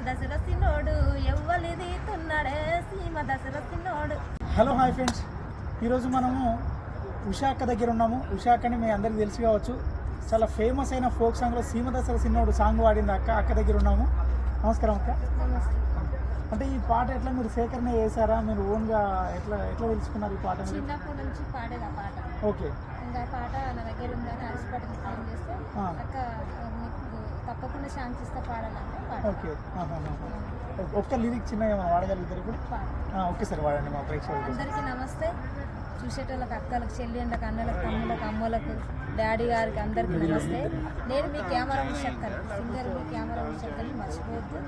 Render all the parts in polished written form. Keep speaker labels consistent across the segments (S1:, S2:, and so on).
S1: దశరథినోడు ఎవ్వలిది తున్నడే సీమ దశరథినోడు.
S2: Hello hi friends, ఈరోజు మనము ఉషా అక్క దగ్గర ఉన్నాము. ఉషా అక్కని మీ అందరికీ తెలిసి కావచ్చు, చాలా ఫేమస్ అయిన ఫోక్ సాంగ్లో సీమ దశరథినోడు సాంగ్ వాడింది అక్క దగ్గర ఉన్నాము. నమస్కారం అక్క. అంటే ఈ పాట ఎట్లా మీరు సేకరణ చేశారా, మీరు ఓన్గా ఎట్లా తెలుసుకున్నారు ఈ పాట?
S1: చిన్నప్పటి నుంచి పాడేది ఆ పాట.
S2: ఓకే.
S1: ఇంకా పాట నా దగ్గర ఉందని హాస్పిటల్కి ఫోన్ చేస్తే అక్క నీకు తప్పకుండా ఛాన్స్ ఇస్తే పాడాలంటే
S2: ఓకే. ఒక్క లిరిక్ చిన్న ఏమైనా వాడగలుగుతారు ఇప్పుడు? ఒకేసారి వాడండి మా ప్రేక్షకులు.
S1: అందరికీ నమస్తే. చూసేటోళ్ళకి అక్కలకు, చెల్లెళ్ళకి, అన్నలకు, తమ్ముళ్ళకి, అమ్మలకు, డాడీ గారికి అందరికీ నమస్తే. నేను మీ కెమెరా ఉషక్కని, సింగర్ మీ కెమెరా ఉషక్కని మర్చిపోవద్దు.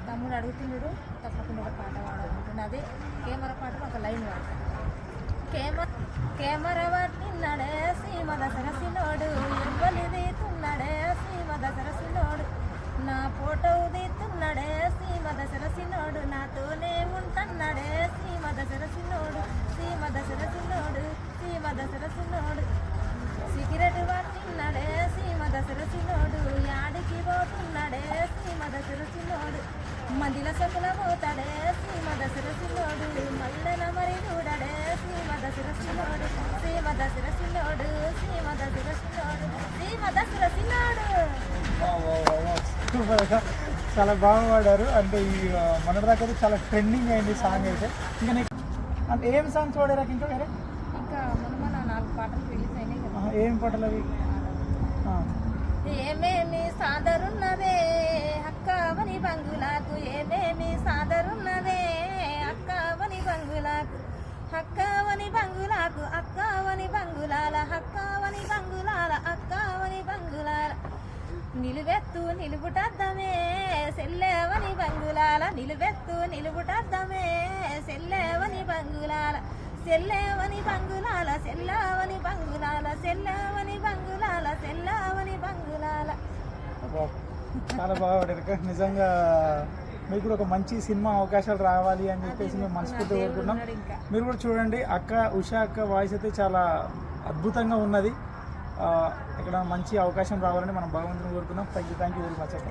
S1: తమ్ముడు అడుగుతున్నాడు, తప్పకుండా ఒక పాట పాడాలనుకుంటున్నా. అదే కెమెరా పాట ఒక లైన్ వాడతాను. కెమెరా పట్టిన్నాడే సీమ దశరథినోడు ఎవ్వలిది తున్నడే సీమ దశరథినోడు, నా ఫోటో తీస్తున్నాడే సీమ దశరథినోడు, నాతోనే ఉంటున్నాడే సీమ దశరథినోడు, సీమ దశరథినోడు, సీమ దశరథినోడు, సిగరెట్ పట్టిన్నాడే సీమ దశరథినోడు, యాడికి పోతున్నాడే సీమ దశరథినోడు, మందిల సకుల పోతాడే సీమ దశరథినోడు, మల్లెన మరి చూడడే సీమ దశరథినోడు, సీమ దశరథినోడు, సీమ దశరథినోడు, సీమ దశరథినోడు.
S2: చాలా బాగా పాడారు. అంటే ఈ మొన్నటిదాకా అయితే చాలా ట్రెండింగ్ అయింది సాంగ్ అయితే. ఇంకా అంటే ఏం సాంగ్స్ పాడారు ఇంకా వేరే?
S1: ఇంకా మన 4 పాటలు రిలీజ్ అయినాయి కదా.
S2: ఏం పాటలు అవి?
S1: ఏమేమి సాదరున్నదే అక్కవని బంగులాకు, ఏమేమి సాదరున్నదే అక్కవని బంగులాకు, అక్కవని బంగులాకు, అక్కవని బంగులాల, అక్కవని బంగులాల, అక్కవని బంగులాల, నిలువెత్తు నిలుపుటద్దమే సెల్లేవని బంగులాల, నిలువెత్తు నిలుపుటద్దమే సెల్లేవని బంగులాల, సెల్లేవని బంగులాల, సెల్లావని బంగులాల, సెల్లావని బంగులాల, సెల్లావని బంగులాల.
S2: చాలా బాగా పాడారు. నిజంగా మీకు కూడా ఒక మంచి సినిమా అవకాశాలు రావాలి అని చెప్పేసి మేము మనస్ఫూర్తిగా కోరుకుంటున్నాం. మీరు కూడా చూడండి, ఉషా అక్క వాయిస్ అయితే చాలా అద్భుతంగా ఉన్నది. ఇక్కడ మంచి అవకాశం రావాలని మనం భగవంతుని కోరుకుందాం. థ్యాంక్ యూ వెరీ మచ్ అక్క.